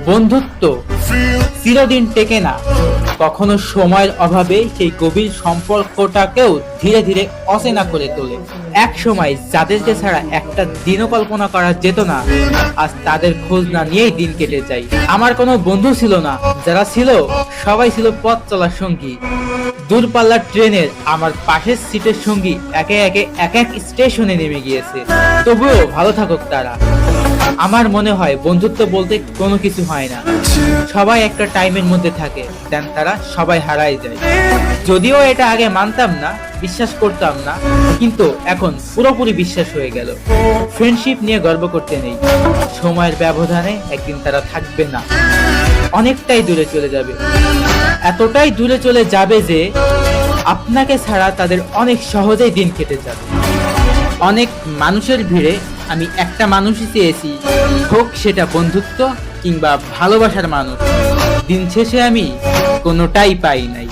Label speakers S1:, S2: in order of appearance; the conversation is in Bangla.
S1: বন্ধুত্ব চিরদিন টেকে না, কখনো সময়ের অভাবে সেই গভীর সম্পর্কটাকেও ধীরে ধীরে অচেনা করে তোলে। এক সময় যাদেরকে ছাড়া একটা দিনও কল্পনা করা যেত না, আজ তাদের খোঁজ না নিয়েই দিন কেটে যায়। আমার কোনো বন্ধু ছিল না, যারা ছিল সবাই ছিল পথ চলার সঙ্গী। দূরপাল্লার ট্রেনের আমার পাশের সিটের সঙ্গী একে একে এক এক স্টেশনে নেমে গিয়েছে, তবুও ভালো থাকুক তারা। আমার মনে হয় বন্ধুত্ব বলতে কোনো কিছু হয় না, সবাই একটা টাইমের মধ্যে থাকে, দেন তারা সবাই হারায় যায়। যদিও এটা আগে মানতাম না, বিশ্বাস করতাম না, কিন্তু এখন পুরোপুরি বিশ্বাস হয়ে গেল। ফ্রেন্ডশিপ নিয়ে গর্ব করতে নেই, সময়ের ব্যবধানে একদিন তারা থাকবে না, অনেকটাই দূরে চলে যাবে। এতটাই দূরে চলে যাবে যে আপনাকে ছাড়া তাদের অনেক সহজেই দিন কেটে যাবে। অনেক মানুষের ভিড়ে আমি একটা মানুষই চেয়েছি, হোক সেটা বন্ধুত্ব কিংবা ভালোবাসার মানুষ। দিন শেষে আমি কোনোটাই পাই নাই।